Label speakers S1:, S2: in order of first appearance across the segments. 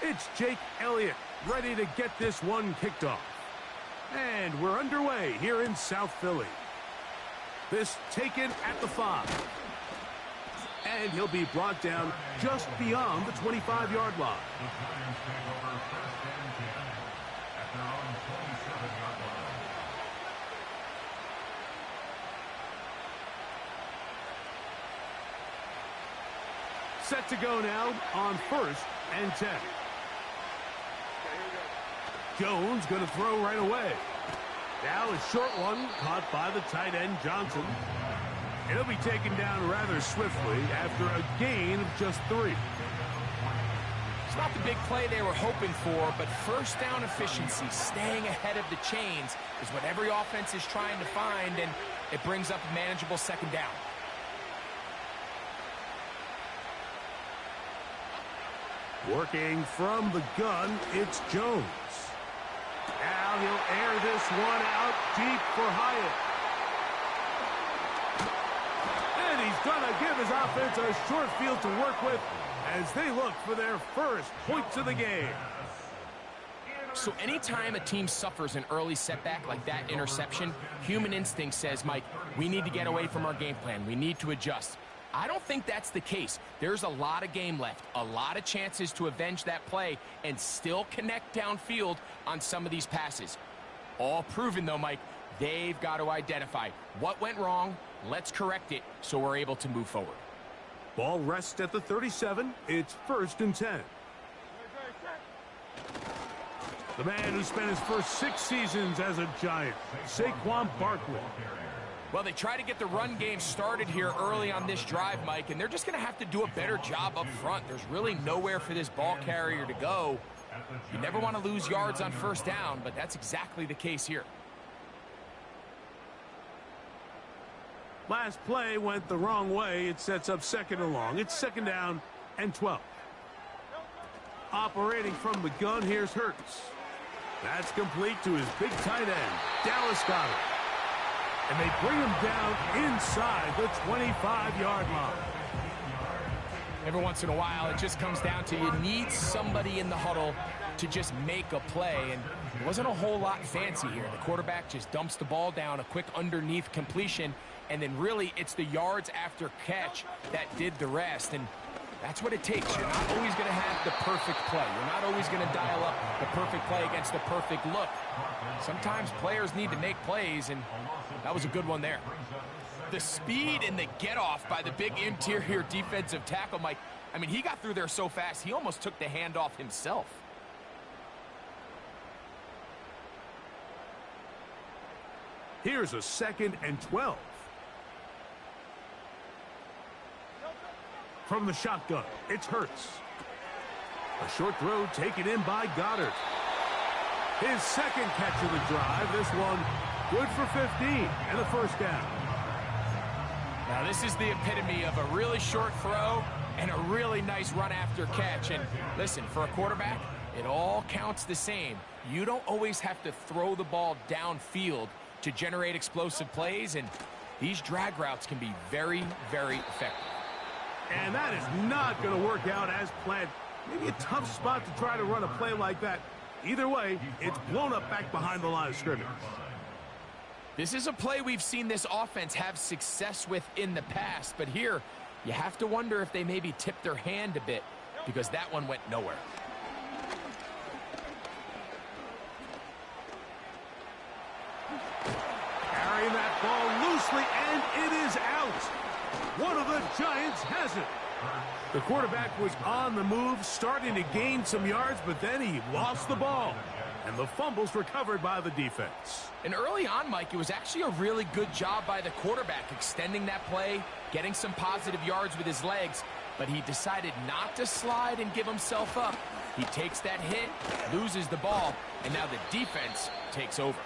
S1: It's Jake Elliott ready to get this one kicked off. And we're underway here in South Philly. This taken at the 5. And he'll be brought down just beyond the 25-yard line. Set to go now on 1st and 10. Jones going to throw right away. Now a short one caught by the tight end Johnson. He'll be taken down rather swiftly after a gain of just 3.
S2: It's not the big play they were hoping for, but first down efficiency, staying ahead of the chains, is what every offense is trying to find, and it brings up a manageable 2nd down.
S1: Working from the gun, it's Jones. Now he'll air this one out deep for Hyatt. And he's going to give his offense a short field to work with as they look for their first points of the game.
S2: So anytime a team suffers an early setback like that interception, human instinct says, Mike, we need to get away from our game plan. We need to adjust. I don't think that's the case. There's a lot of game left, a lot of chances to avenge that play and still connect downfield on some of these passes. All proven, though, Mike, they've got to identify what went wrong, let's correct it so we're able to move forward.
S1: Ball rests at the 37. It's 1st and 10. The man who spent his first 6 seasons as a Giant, Saquon Barkley.
S2: Well, they try to get the run game started here early on this drive, Mike, and they're just going to have to do a better job up front. There's really nowhere for this ball carrier to go. You never want to lose yards on 1st down, but that's exactly the case here.
S1: Last play went the wrong way. It sets up 2nd and long. It's 2nd down and 12. Operating from the gun, here's Hurts. That's complete to his big tight end, Dallas Goedert. And they bring him down inside the 25-yard line.
S2: Every once in a while, it just comes down to you need somebody in the huddle to just make a play. And it wasn't a whole lot fancy here. The quarterback just dumps the ball down, a quick underneath completion, and then really it's the yards after catch that did the rest. And that's what it takes. You're not always going to have the perfect play. You're not always going to dial up the perfect play against the perfect look. Sometimes players need to make plays, and that was a good one there. The speed and the get-off by the big interior defensive tackle, Mike. I mean, he got through there so fast, he almost took the handoff himself.
S1: Here's a 2nd and 12. From the shotgun, it's Hurts. A short throw taken in by Goddard. His 2nd catch of the drive. This one good for 15 and a 1st down.
S2: Now this is the epitome of a really short throw and a really nice run after catch. And listen, for a quarterback, it all counts the same. You don't always have to throw the ball downfield to generate explosive plays, and these drag routes can be very, very effective.
S1: And that is not going to work out as planned. Maybe a tough spot to try to run a play like that. Either way, it's blown up back behind the line of scrimmage.
S2: This is a play we've seen this offense have success with in the past, but here you have to wonder if they maybe tipped their hand a bit because that one went nowhere.
S1: Carrying that ball loosely, and it is out. One of the Giants has it. The quarterback was on the move, starting to gain some yards, but then he lost the ball. And the fumble's recovered by the defense.
S2: And early on, Mike, it was actually a really good job by the quarterback, extending that play, getting some positive yards with his legs, but he decided not to slide and give himself up. He takes that hit, loses the ball, and now the defense takes over.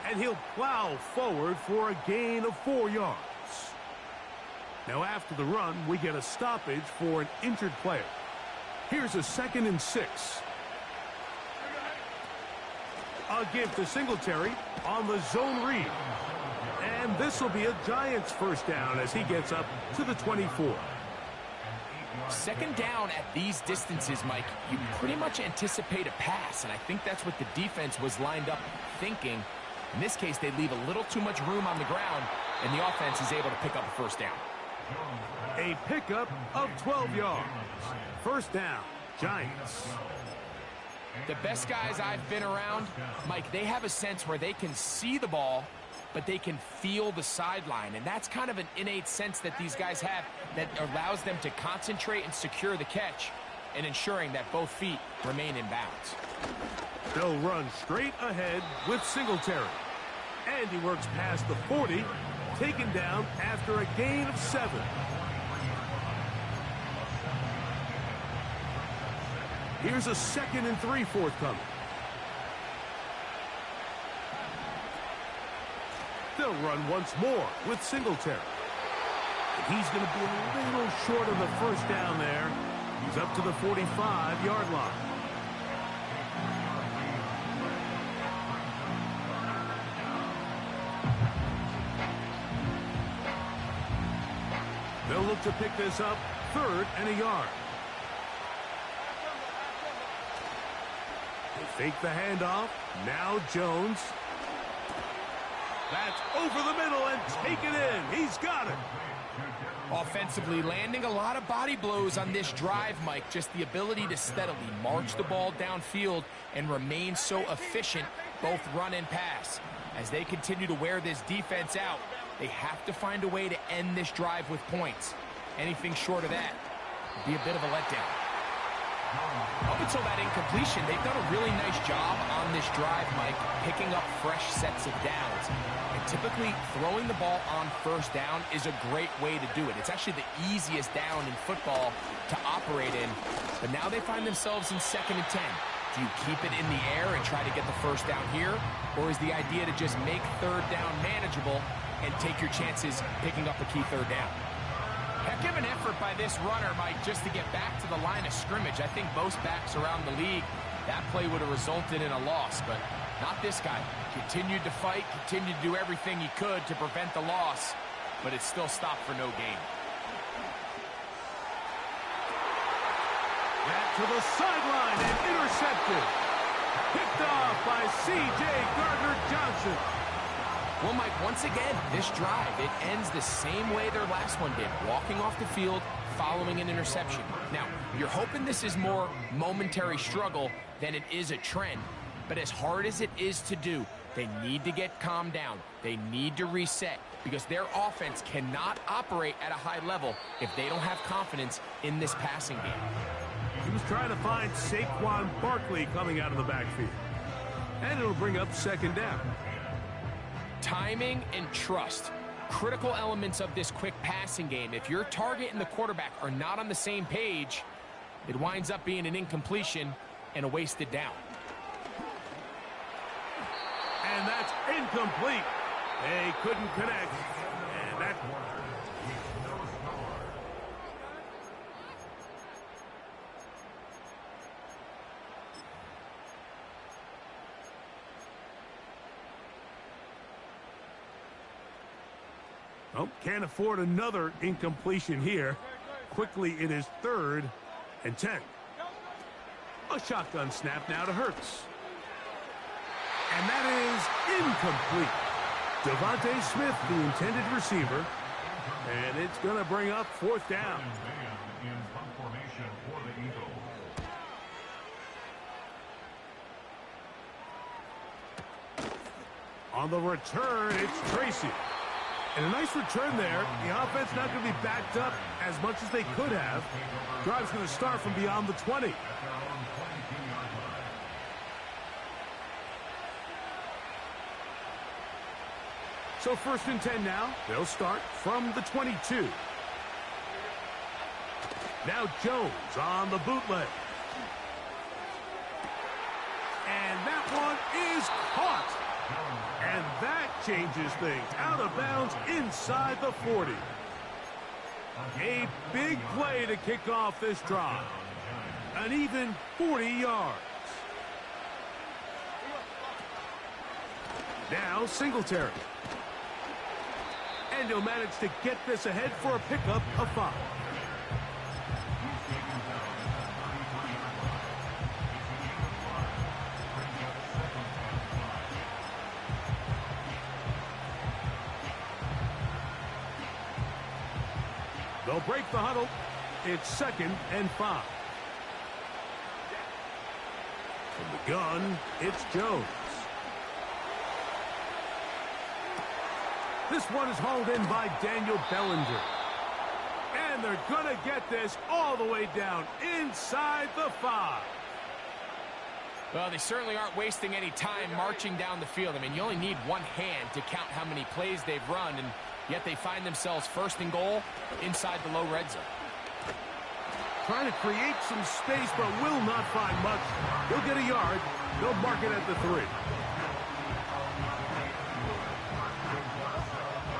S1: And he'll plow forward for a gain of 4 yards. Now after the run, we get a stoppage for an injured player. Here's a 2nd and 6. A give to Singletary on the zone read. And this will be a Giants first down as he gets up to the 24.
S2: Second down at these distances, Mike, you pretty much anticipate a pass, and I think that's what the defense was lined up thinking. In this case, they leave a little too much room on the ground, and the offense is able to pick up a first down.
S1: A pickup of 12 yards. First down, Giants.
S2: The best guys I've been around, Mike, they have a sense where they can see the ball, but they can feel the sideline. And that's kind of an innate sense that these guys have that allows them to concentrate and secure the catch and ensuring that both feet remain in bounds.
S1: They'll run straight ahead with Singletary. And he works past the 40, taken down after a gain of 7. Here's a 2nd and 3 forthcoming. They'll run once more with Singletary. And he's going to be a little short of the first down there. He's up to the 45-yard line. They'll look to pick this up 3rd and a yard. They fake the handoff. Now Jones. That's over the middle and take it in. He's got it.
S2: Offensively, landing a lot of body blows on this drive, Mike. Just the ability to steadily march the ball downfield and remain so efficient, both run and pass. As they continue to wear this defense out, they have to find a way to end this drive with points. Anything short of that would be a bit of a letdown. Up until that incompletion, they've done a really nice job on this drive, Mike, picking up fresh sets of downs. And typically, throwing the ball on first down is a great way to do it. It's actually the easiest down in football to operate in. But now they find themselves in 2nd and 10. Do you keep it in the air and try to get the first down here? Or is the idea to just make 3rd down manageable and take your chances picking up a key 3rd down? Heck of an effort by this runner, Mike, just to get back to the line of scrimmage. I think most backs around the league, that play would have resulted in a loss, but not this guy. Continued to fight, continued to do everything he could to prevent the loss, but it still stopped for no gain.
S1: Back to the sideline and intercepted. Picked off by C.J. Gardner-Johnson.
S2: Well, Mike, once again, this drive, it ends the same way their last one did, walking off the field following an interception. Now, you're hoping this is more momentary struggle than it is a trend, but as hard as it is to do, they need to get calmed down. They need to reset because their offense cannot operate at a high level if they don't have confidence in this passing game.
S1: He was trying to find Saquon Barkley coming out of the backfield. And it'll bring up 2nd down.
S2: Timing and trust, critical elements of this quick passing game. If your target and the quarterback are not on the same page, it winds up being an incompletion and a wasted down.
S1: And that's incomplete. They couldn't connect. And that... Oh, can't afford another incompletion here. Quickly, it is 3rd and 10. A shotgun snap now to Hurts. And that is incomplete. Devontae Smith, the intended receiver. And it's going to bring up 4th down. On the return, it's Tracy. And a nice return there. The offense not going to be backed up as much as they could have. Drive's going to start from beyond the 20. So 1st and 10 now. They'll start from the 22. Now Jones on the bootleg. And that one is caught. And that changes things. Out of bounds inside the 40. A big play to kick off this drive. An even 40 yards. Now Singletary. And he'll manage to get this ahead for a pickup of 5. They'll break the huddle. It's 2nd and 5. From the gun, it's Jones. This one is hauled in by Daniel Bellinger. And they're going to get this all the way down inside the 5.
S2: Well, they certainly aren't wasting any time marching down the field. I mean, you only need one hand to count how many plays they've run, and yet they find themselves 1st and goal inside the low red zone.
S1: Trying to create some space, but will not find much. He'll get a yard. They'll mark it at the 3.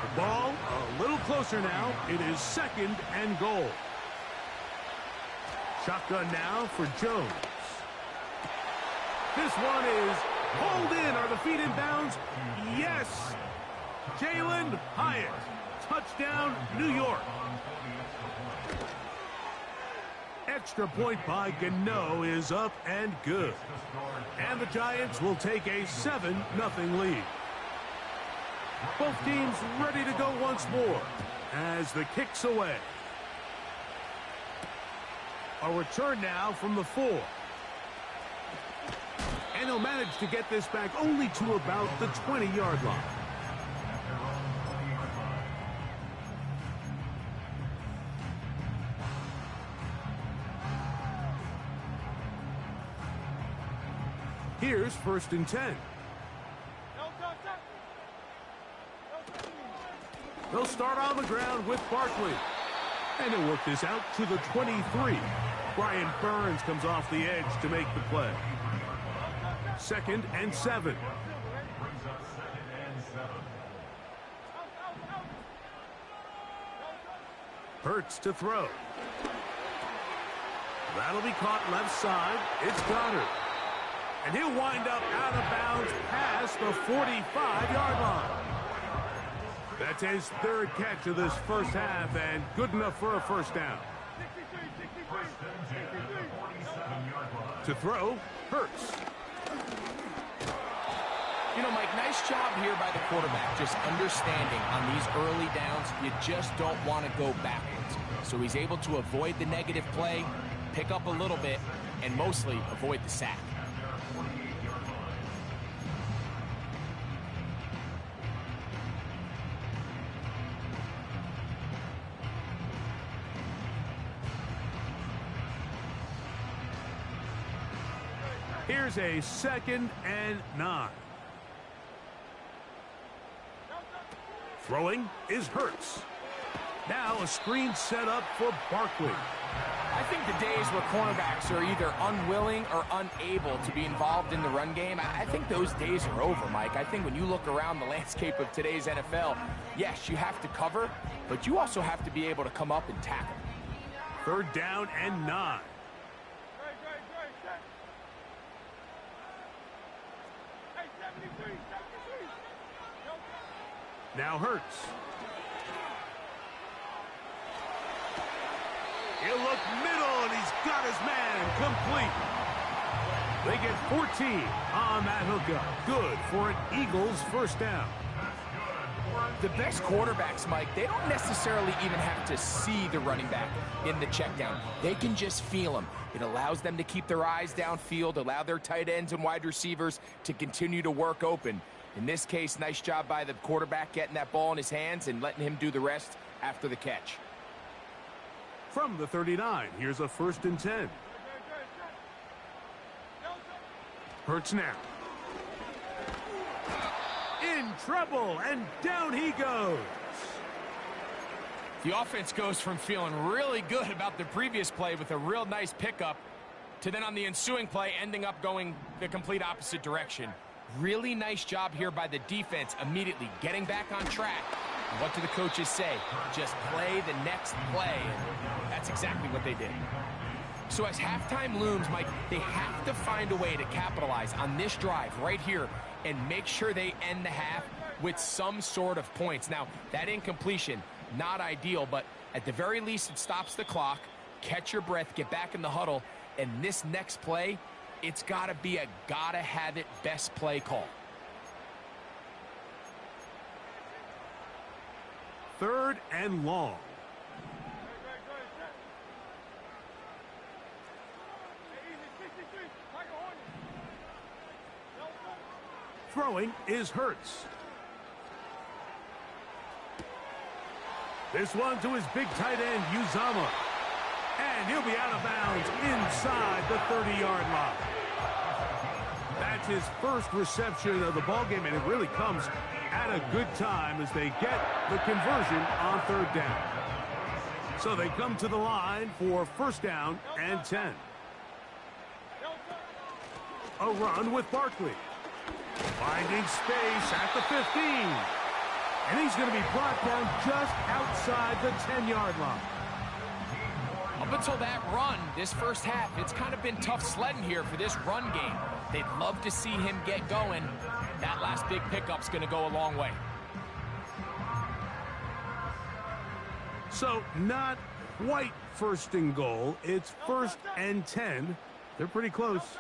S1: The ball a little closer now. It is 2nd and goal. Shotgun now for Jones. This one is pulled in. Are the feet in bounds? Yes. Jalen Hyatt. Touchdown, New York. Extra point by Gano is up and good. And the Giants will take a 7-0 lead. Both teams ready to go once more as the kick's away. A return now from the 4. And he'll manage to get this back only to about the 20-yard line. Here's 1st and 10. They'll start on the ground with Barkley. And he'll work this out to the 23. Brian Burns comes off the edge to make the play. 2nd and 7. Hurts to throw. That'll be caught left side. It's Goddard. And he'll wind up out of bounds past the 45-yard line. That's his 3rd catch of this first half, and good enough for a 1st down. To throw, Hurts.
S2: You know, Mike, nice job here by the quarterback, just understanding on these early downs, you just don't want to go backwards. So he's able to avoid the negative play, pick up a little bit, and mostly avoid the sack.
S1: Here's a 2nd and 9. Throwing is Hurts. Now a screen set up for Barkley.
S2: I think the days where cornerbacks are either unwilling or unable to be involved in the run game, I think those days are over, Mike. I think when you look around the landscape of today's NFL, yes, you have to cover, but you also have to be able to come up and tackle.
S1: 3rd down and 9. Now Hurts. He'll look middle, and he's got his man complete. They get 14 on that hookup. Good for an Eagles 1st down.
S2: The best quarterbacks, Mike, they don't necessarily even have to see the running back in the check down. They can just feel him. It allows them to keep their eyes downfield, allow their tight ends and wide receivers to continue to work open. In this case, nice job by the quarterback getting that ball in his hands and letting him do the rest after the catch.
S1: From the 39, here's a 1st and 10. Hurts now. In trouble, and down he goes.
S2: The offense goes from feeling really good about the previous play with a real nice pickup to then on the ensuing play ending up going the complete opposite direction. Really nice job here by the defense immediately getting back on track. And what do the coaches say? Just play the next play. And that's exactly what they did. So as halftime looms, Mike, they have to find a way to capitalize on this drive right here and make sure they end the half with some sort of points. Now, that incompletion, not ideal, but at the very least, it stops the clock. Catch your breath, get back in the huddle, and this next play, it's got to be a gotta-have-it best play call.
S1: 3rd and long. Throwing is Hurts. This one to his big tight end, Uzomah. And he'll be out of bounds inside the 30-yard line. That's his first reception of the ballgame, and it really comes at a good time as they get the conversion on 3rd down. So they come to the line for 1st down and 10. A run with Barkley. Finding space at the 15. And he's going to be brought down just outside the 10-yard line.
S2: Up until that run, this first half, it's kind of been tough sledding here for this run game. They'd love to see him get going. That last big pickup's going to go a long way.
S1: So not quite 1st and goal. It's 1st and 10. They're pretty close.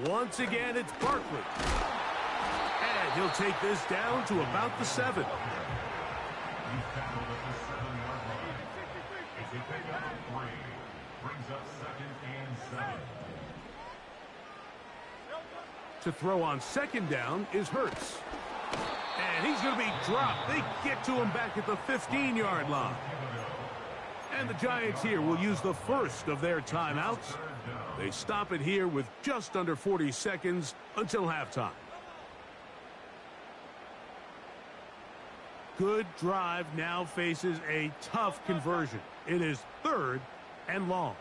S1: Once again, it's Barkley. And he'll take this down to about the 7. To throw on 2nd down is Hurts. And he's going to be dropped. They get to him back at the 15-yard line. And the Giants here will use the first of their timeouts. They stop it here with just under 40 seconds until halftime. Good drive now faces a tough conversion. It is 3rd and long.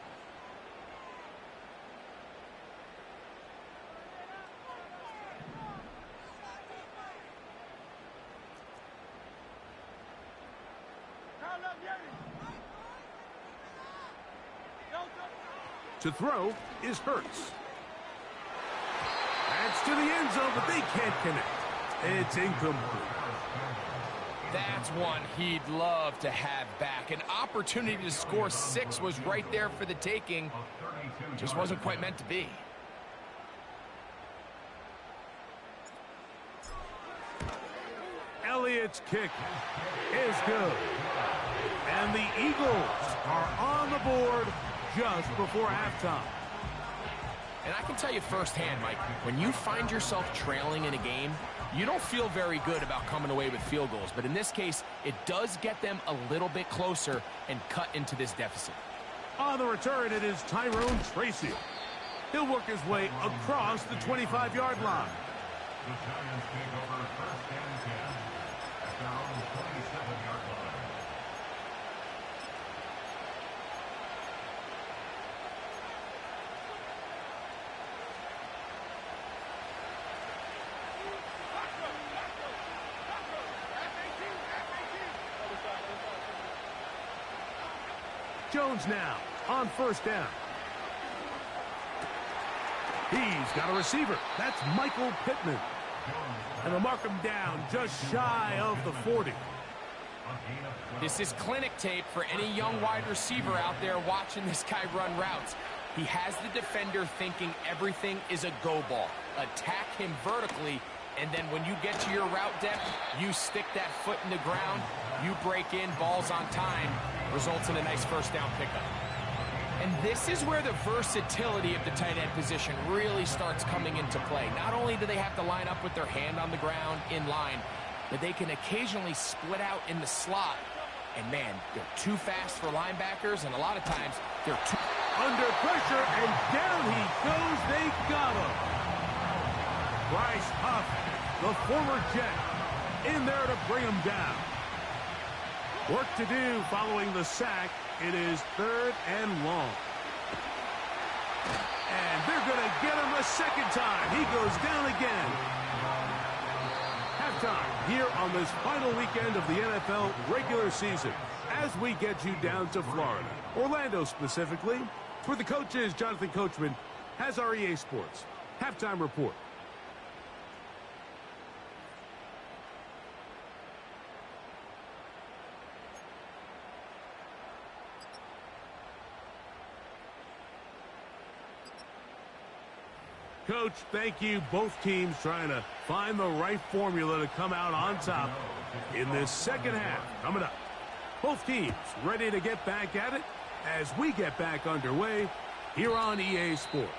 S1: To throw is Hurts. That's to the end zone, but they can't connect. It's incomplete.
S2: That's one he'd love to have back. An opportunity to score 6 was right there for the taking. Just wasn't quite meant to be.
S1: Elliott's kick is good. And the Eagles are on the board just before halftime.
S2: And I can tell you firsthand, Mike, when you find yourself trailing in a game, you don't feel very good about coming away with field goals. But in this case, it does get them a little bit closer and cut into this deficit.
S1: On the return, it is Tyrone Tracy. He'll work his way across the 25-yard line. The Giants take over 1st and 10 at their own 27-yard line. Jones now on 1st down. He's got a receiver. That's Michael Pittman. And they'll mark him down just shy of the 40.
S2: This is clinic tape for any young wide receiver out there watching this guy run routes. He has the defender thinking everything is a go ball. Attack him vertically, and then when you get to your route depth, you stick that foot in the ground, you break in, balls on time, results in a nice 1st down pickup. And this is where the versatility of the tight end position really starts coming into play. Not only do they have to line up with their hand on the ground in line, but they can occasionally split out in the slot. And man, they're too fast for linebackers, and a lot of times they're too...
S1: Under pressure, and down he goes. They got him. Bryce Huff, the former Jet, in there to bring him down. Work to do following the sack. It is 3rd and long. And they're going to get him a 2nd time. He goes down again. Halftime here on this final weekend of the NFL regular season as we get you down to Florida, Orlando specifically, where the coaches, Jonathan Coachman, has our EA Sports halftime report. Coach, thank you. Both teams trying to find the right formula to come out on top in this second half. Coming up, both teams ready to get back at it as we get back underway here on EA Sports.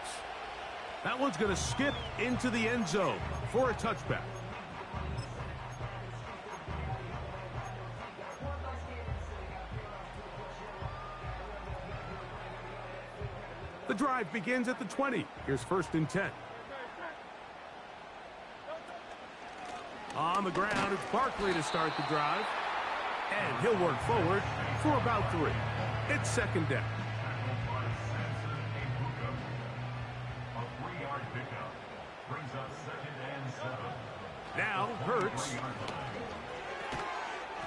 S1: That one's going to skip into the end zone for a touchback. The drive begins at the 20. Here's 1st and 10. On the ground, it's Barkley to start the drive. And he'll work forward for about 3. It's 2nd down. Now, Hurts.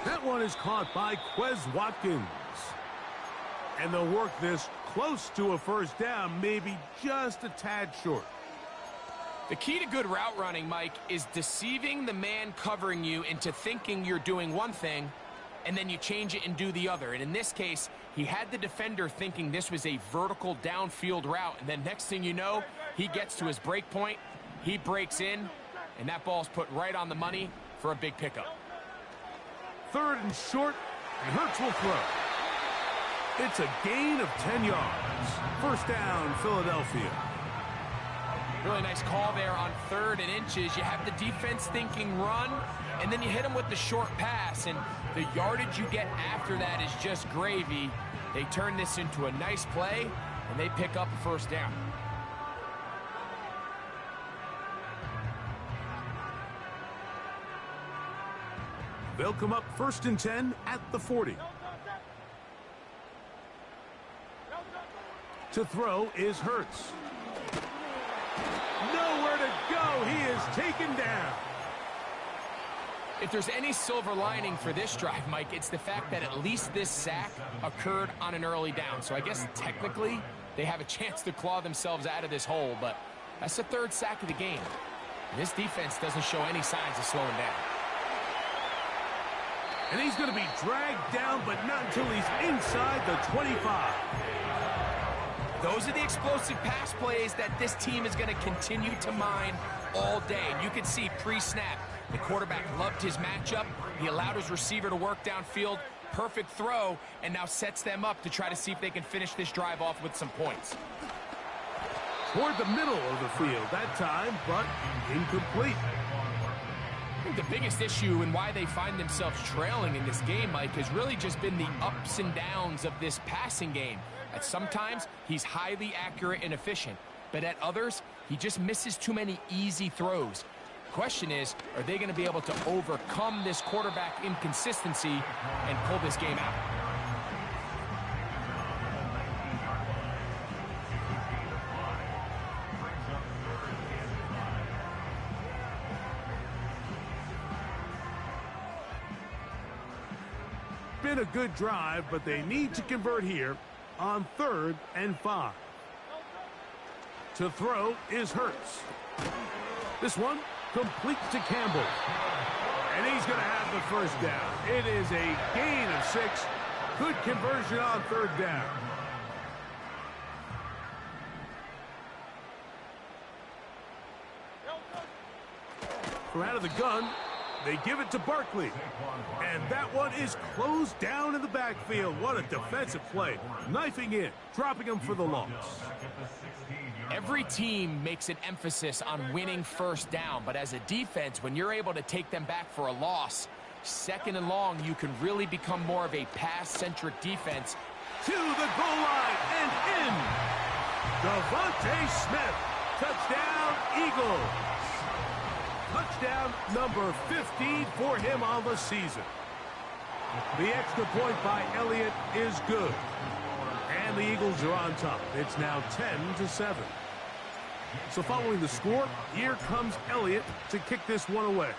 S1: That one is caught by Quez Watkins. And they'll work this close to a 1st down, maybe just a tad short.
S2: The key to good route running, Mike, is deceiving the man covering you into thinking you're doing one thing, and then you change it and do the other. And in this case, he had the defender thinking this was a vertical downfield route, and then next thing you know, he gets to his break point, he breaks in, and that ball's put right on the money for a big pickup.
S1: 3rd and short, and Hurts will throw. It's a gain of 10 yards. 1st down, Philadelphia.
S2: Really nice call there on 3rd and inches. You have the defense thinking run, and then you hit them with the short pass, and the yardage you get after that is just gravy. They turn this into a nice play, and they pick up a 1st down.
S1: They'll come up 1st and 10 at the 40. To throw is Hurts. Nowhere to go. He is taken down.
S2: If there's any silver lining for this drive, Mike, it's the fact that at least this sack occurred on an early down. So I guess technically they have a chance to claw themselves out of this hole, but that's the 3rd sack of the game. And this defense doesn't show any signs of slowing down.
S1: And he's going to be dragged down, but not until he's inside the 25.
S2: Those are the explosive pass plays that this team is going to continue to mine all day. And you can see pre-snap, the quarterback loved his matchup. He allowed his receiver to work downfield. Perfect throw, and now sets them up to try to see if they can finish this drive off with some points.
S1: Toward the middle of the field that time, but incomplete.
S2: I think the biggest issue and why they find themselves trailing in this game, Mike, has really just been the ups and downs of this passing game. At sometimes, he's highly accurate and efficient, but at others, he just misses too many easy throws. Question is, are they going to be able to overcome this quarterback inconsistency and pull this game out?
S1: Been a good drive, but they need to convert here on 3rd and 5. To throw is Hurts. This one complete to Campbell. And he's going to have the 1st down. It is a gain of 6. Good conversion on 3rd down. From out of the gun, they give it to Barkley. And that one is closed down in the backfield. What a defensive play. Knifing in, dropping him for the loss.
S2: Every team makes an emphasis on winning 1st down, but as a defense, when you're able to take them back for a loss, 2nd and long, you can really become more of a pass-centric defense.
S1: To the goal line and in. Devontae Smith. Touchdown, Eagles. Touchdown number 15 for him on the season. The extra point by Elliott is good. And the Eagles are on top. It's now 10-7. So following the score, here comes Elliott to kick this one away.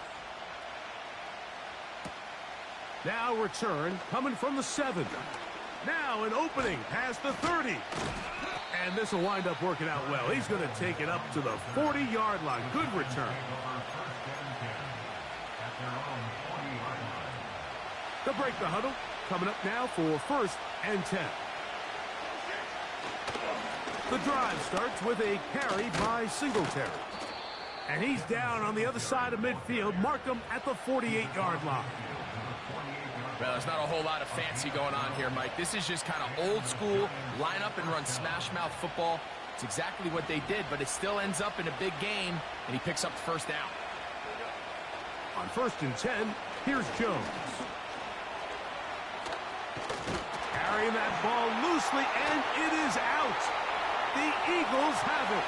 S1: Now return coming from the 7. Now an opening past the 30. And this will wind up working out well. He's going to take it up to the 40-yard line. Good return. They'll break the huddle. Coming up now for 1st and 10. The drive starts with a carry by Singletary. And he's down on the other side of midfield. Mark him at the 48-yard line.
S2: Well, there's not a whole lot of fancy going on here, Mike. This is just kind of old school, line up and run smash mouth football. It's exactly what they did, but it still ends up in a big game, and he picks up the first down.
S1: On 1st and 10, here's Jones. Carrying that ball loosely, and it is out. The Eagles have it.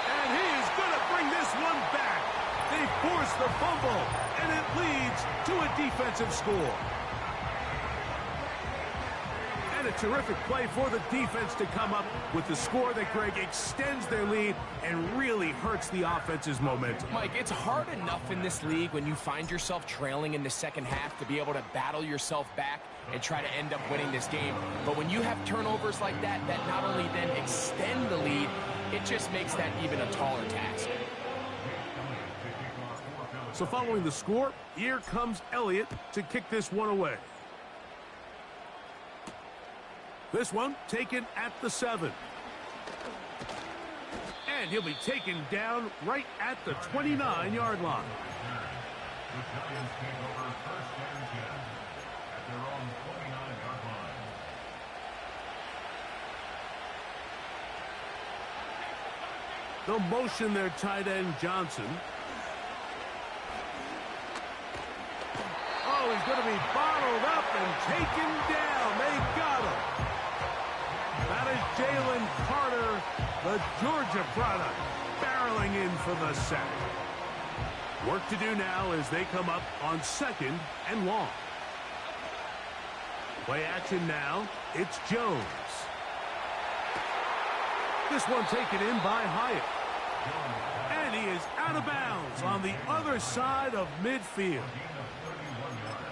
S1: And he is going to bring this one back. They force the fumble, and it leads to a defensive score. And a terrific play for the defense to come up with the score that, Greg, extends their lead and really hurts the offense's momentum.
S2: Mike, it's hard enough in this league when you find yourself trailing in the second half to be able to battle yourself back and try to end up winning this game. But when you have turnovers like that, that not only then extend the lead, it just makes that even a taller task.
S1: So following the score, here comes Elliott to kick this one away. This one taken at the 7. And he'll be taken down right at the 29-yard line. They'll motion their tight end, Johnson. Oh, he's going to be bottled up and taken down. They got him. That is Jalen Carter, the Georgia product, barreling in for the sack. Work to do now as they come up on 2nd and long. Play action now. It's Jones. This one taken in by Hyatt. And he is out of bounds on the other side of midfield.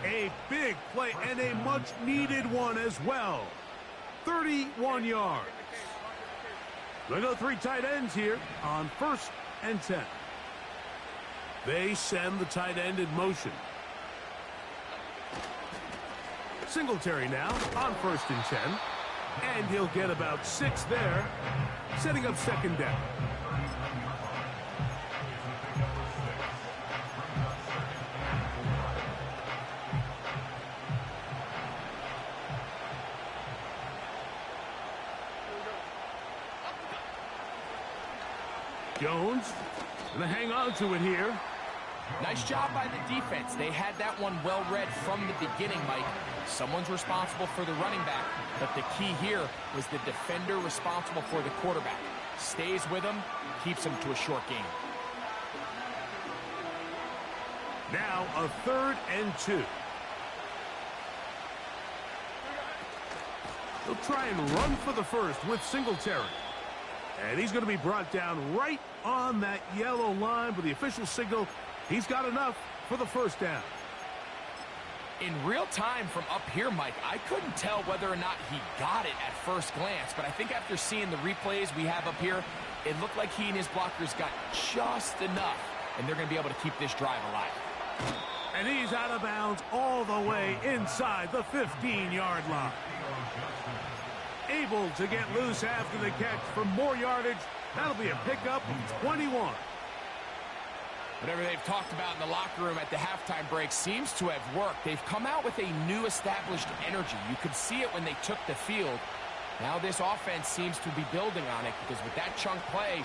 S1: A big play and a much-needed one as well. 31 yards. They go 3 tight ends here on 1st and 10. They send the tight end in motion. Singletary now on 1st and 10. And he'll get about 6 there, setting up 2nd down. Jones going to hang on to it here.
S2: Nice job by the defense. They had that one well read from the beginning, Mike. Someone's responsible for the running back, but the key here was the defender responsible for the quarterback. Stays with him, keeps him to a short game.
S1: Now a 3rd and 2. They'll try and run for the first with Singletary. And he's going to be brought down right on that yellow line, but the official signal, he's got enough for the first down.
S2: In real time from up here, Mike, I couldn't tell whether or not he got it at first glance, but I think after seeing the replays we have up here, it looked like he and his blockers got just enough, and they're going to be able to keep this drive alive.
S1: And he's out of bounds all the way inside the 15-yard line. Able to get loose after the catch for more yardage. That'll be a pickup of 21.
S2: Whatever they've talked about in the locker room at the halftime break seems to have worked. They've come out with a new established energy. You could see it when they took the field. Now this offense seems to be building on it because with that chunk play,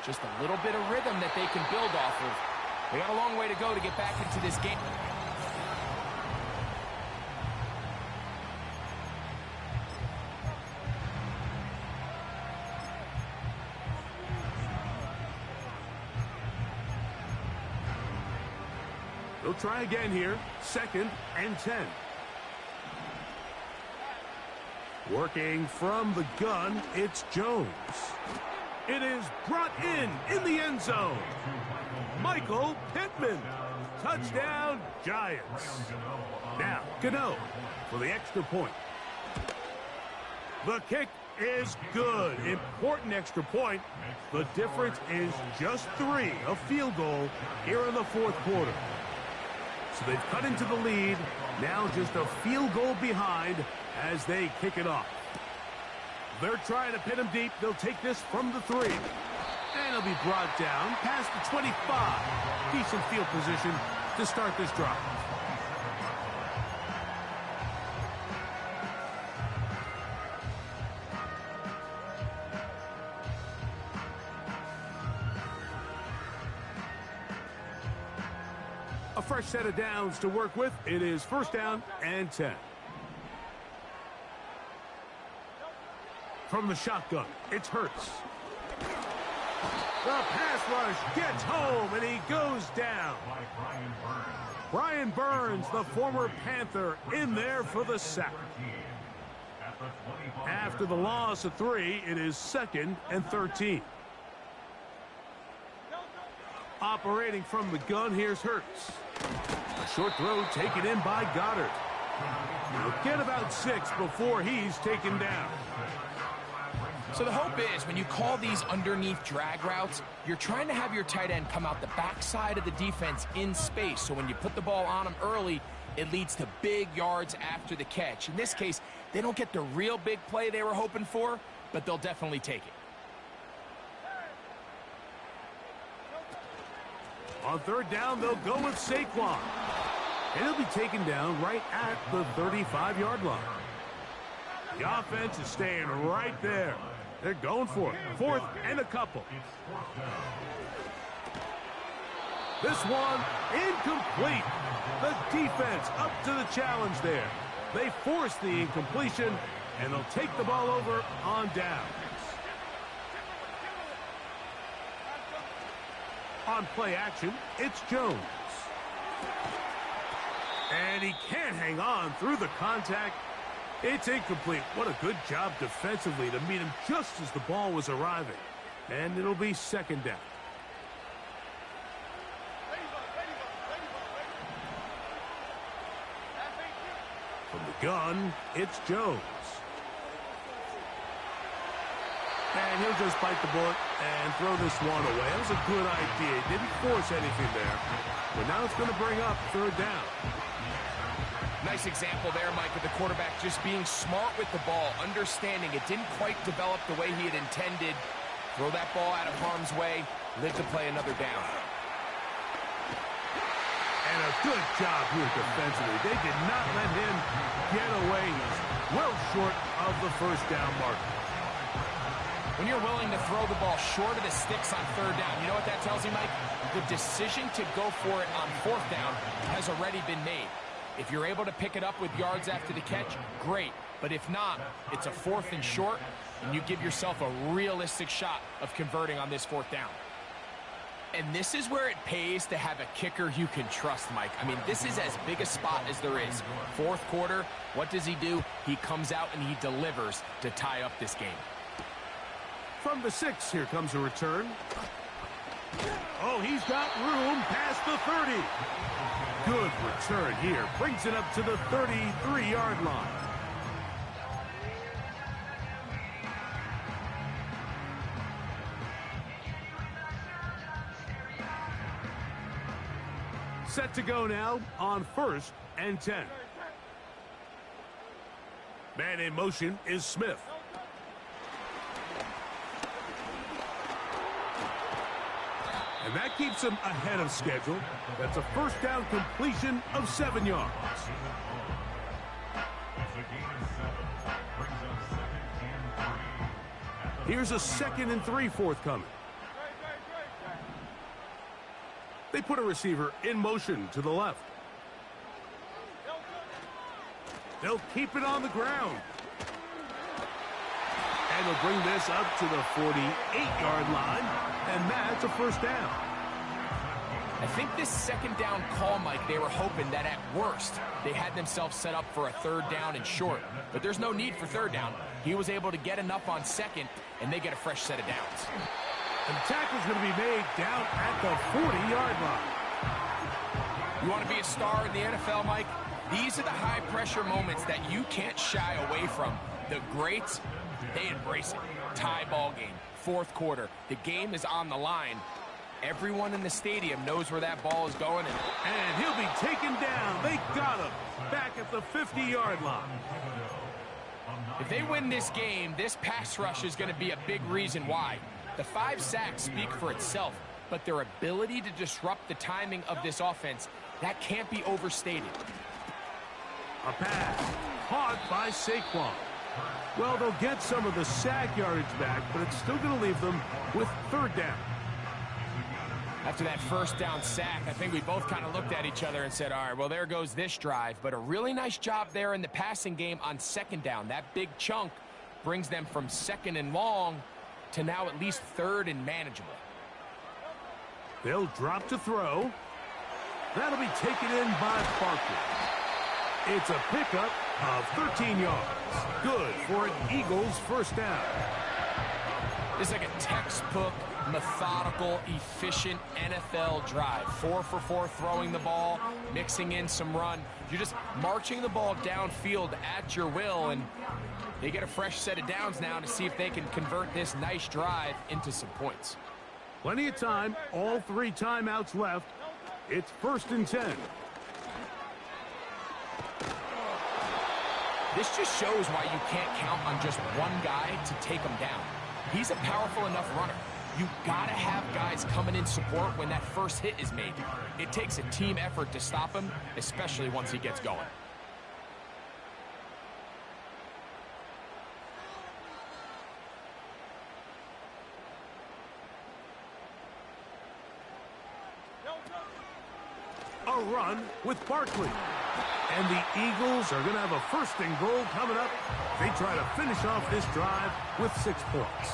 S2: just a little bit of rhythm that they can build off of. They got a long way to go to get back into this game.
S1: They'll try again here. 2nd and 10. Working from the gun, it's Jones. It is brought in the end zone. Michael Pittman. Touchdown, Giants. Now, Gano for the extra point. The kick is good. Important extra point. The difference is just 3, a field goal here in the 4th quarter. So they've cut into the lead. Now just a field goal behind as they kick it off. They're trying to pin him deep. They'll take this from the 3. And he'll be brought down past the 25. Decent field position to start this drive. A fresh set of downs to work with. It is first down and 10. From the shotgun, it's Hurts. The pass rush gets home, and he goes down. Brian Burns, the former Panther, in there for the sack. After the loss of 3, it is 2nd and 13. Operating from the gun, here's Hurts. A short throw taken in by Goddard. He'll get about 6 before he's taken down.
S2: So the hope is when you call these underneath drag routes, you're trying to have your tight end come out the backside of the defense in space. So when you put the ball on him early, it leads to big yards after the catch. In this case, they don't get the real big play they were hoping for, but they'll definitely take it.
S1: On 3rd down, they'll go with Saquon. And he'll be taken down right at the 35-yard line. The offense is staying right there. They're going for it. 4th and a couple. This one incomplete. The defense up to the challenge there. They force the incompletion, and they'll take the ball over on down. On play action, it's Jones. And he can't hang on through the contact. It's incomplete. What a good job defensively to meet him just as the ball was arriving. And it'll be 2nd down. From the gun, it's Jones. And he'll just bite the bullet and throw this one away. That was a good idea. He didn't force anything there. But now it's going to bring up 3rd down.
S2: Nice example there, Mike, of the quarterback just being smart with the ball, understanding it didn't quite develop the way he had intended. Throw that ball out of harm's way, live to play another down.
S1: And a good job here defensively. They did not let him get away. He's well short of the 1st down marker.
S2: When you're willing to throw the ball short of the sticks on 3rd down, you know what that tells you, Mike? The decision to go for it on 4th down has already been made. If you're able to pick it up with yards after the catch, great. But if not, it's a 4th and short, and you give yourself a realistic shot of converting on this 4th down. And this is where it pays to have a kicker you can trust, Mike. I mean, this is as big a spot as there is. 4th quarter, what does he do? He comes out and he delivers to tie up this game.
S1: From the 6, here comes a return. Oh, he's got room past the 30. Good return here. Brings it up to the 33-yard line. Set to go now on 1st and 10. Man in motion is Smith. And that keeps him ahead of schedule. That's a 1st down completion of 7 yards. Here's a 2nd and 3 forthcoming. They put a receiver in motion to the left. They'll keep it on the ground. And they'll bring this up to the 48-yard line, and that's a 1st down.
S2: I think this 2nd down call, Mike, they were hoping that at worst they had themselves set up for a 3rd down and short. But there's no need for 3rd down. He was able to get enough on 2nd, and they get a fresh set of downs.
S1: And the tackle's going to be made down at the 40-yard line.
S2: You want to be a star in the NFL, Mike? These are the high-pressure moments that you can't shy away from. The greats, they embrace it. Tie ball game, 4th quarter. The game is on the line. Everyone in the stadium knows where that ball is going.
S1: And he'll be taken down. They got him back at the 50-yard line.
S2: If they win this game, this pass rush is going to be a big reason why. The 5 sacks speak for itself, but their ability to disrupt the timing of this offense, that can't be overstated.
S1: A pass caught by Saquon. Well, they'll get some of the sack yardage back, but it's still going to leave them with 3rd down.
S2: After that 1st down sack, I think we both kind of looked at each other and said, all right, well, there goes this drive. But a really nice job there in the passing game on 2nd down. That big chunk brings them from 2nd and long to now at least 3rd and manageable.
S1: They'll drop to throw. That'll be taken in by Barkley. It's a pickup of 13 yards. Good for an Eagles 1st down.
S2: It's like a textbook, methodical, efficient NFL drive. 4 for 4 throwing the ball, mixing in some run. You're just marching the ball downfield at your will, and they get a fresh set of downs now to see if they can convert this nice drive into some points.
S1: Plenty of time, all 3 timeouts left. It's 1st and 10.
S2: This just shows why you can't count on just one guy to take him down. He's a powerful enough runner. You gotta have guys coming in support when that first hit is made. It takes a team effort to stop him, especially once he gets going.
S1: A run with Barkley. And the Eagles are going to have a 1st and goal coming up. They try to finish off this drive with 6 points.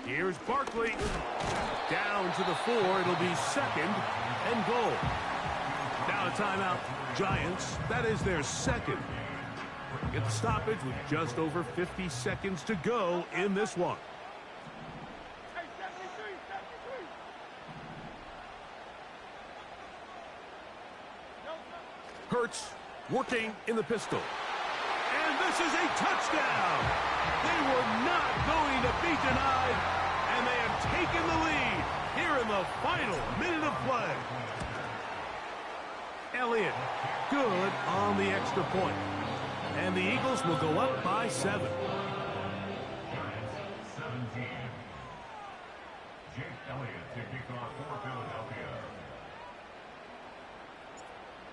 S1: Here's Barkley. Down to the 4. It'll be 2nd and goal. Now a timeout. Giants. That is their 2nd. Get the stoppage with just over 50 seconds to go in this one. Hurts working in the pistol. And this is a touchdown. They were not going to be denied, and they have taken the lead here in the final minute of play. Elliott, good on the extra point. And the Eagles will go up by 7.
S3: Jake Elliott to kick off for Philadelphia.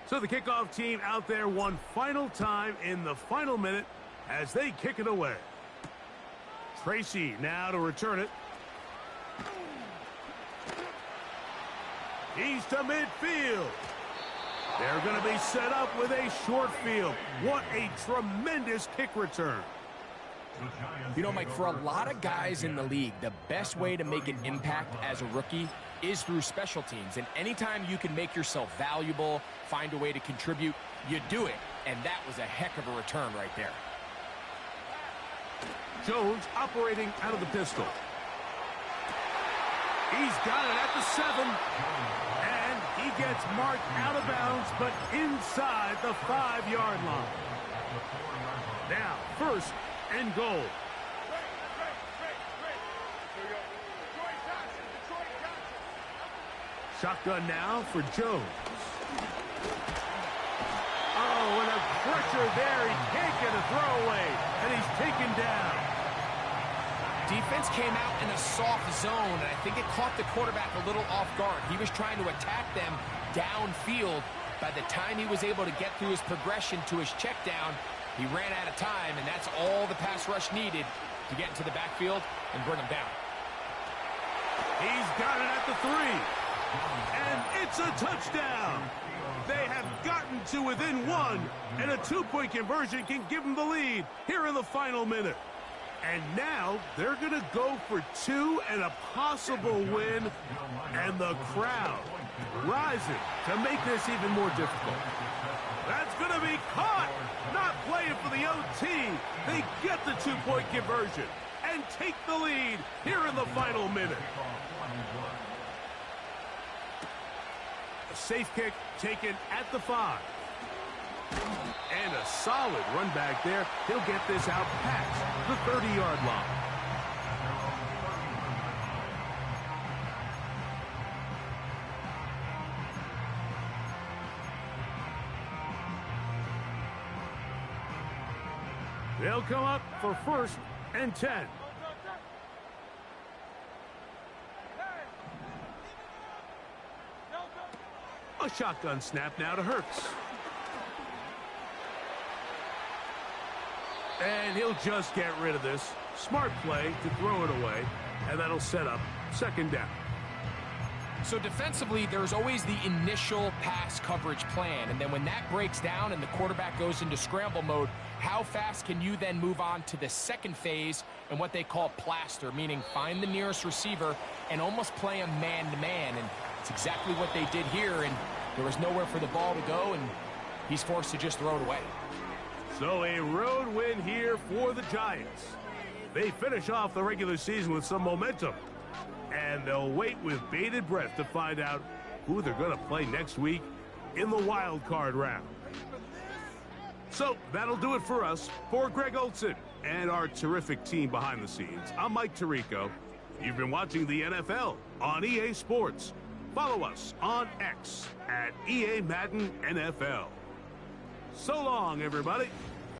S1: So the kickoff team out there one final time in the final minute as they kick it away. Tracy now to return it. He's to midfield. They're going to be set up with a short field. What a tremendous kick return.
S2: You know, Mike, for a lot of guys in the league, the best way to make an impact as a rookie is through special teams. And anytime you can make yourself valuable, find a way to contribute, you do it. And that was a heck of a return right there.
S1: Jones operating out of the pistol. He's got it at the 7. And he gets marked out of bounds, but inside the 5-yard line. Now, 1st and goal. Shotgun now for Jones. Oh, and a pressure there. He can't get a throwaway, and he's taken down.
S2: Defense came out in a soft zone, and I think it caught the quarterback a little off guard. He was trying to attack them downfield. By the time he was able to get through his progression to his check down, he ran out of time, and that's all the pass rush needed to get into the backfield and bring him down.
S1: He's got it at the 3. And it's a touchdown. They have gotten to within 1, and a 2-point conversion can give them the lead here in the final minute. And now they're going to go for 2 and a possible win, and the crowd rising to make this even more difficult. That's going to be caught. Not playing for the OT. They get the 2-point conversion. And and take the lead here in the final minute. A safe kick taken at the 5. And a solid run back there. He'll get this out past the 30-yard line. They'll come up for 1st and 10. A shotgun snap now to Hurts. And he'll just get rid of this. Smart play to throw it away, and that'll set up 2nd down.
S2: So defensively, there's always the initial pass coverage plan, and then when that breaks down and the quarterback goes into scramble mode, how fast can you then move on to the second phase and what they call plaster, meaning find the nearest receiver and almost play him man-to-man, and it's exactly what they did here, and there was nowhere for the ball to go, and he's forced to just throw it away.
S1: So a road win here for the Giants. They finish off the regular season with some momentum. And they'll wait with bated breath to find out who they're going to play next week in the wild card round. So that'll do it for us. For Greg Olsen and our terrific team behind the scenes, I'm Mike Tirico. You've been watching the NFL on EA Sports. Follow us on X at EA Madden NFL. So long, everybody.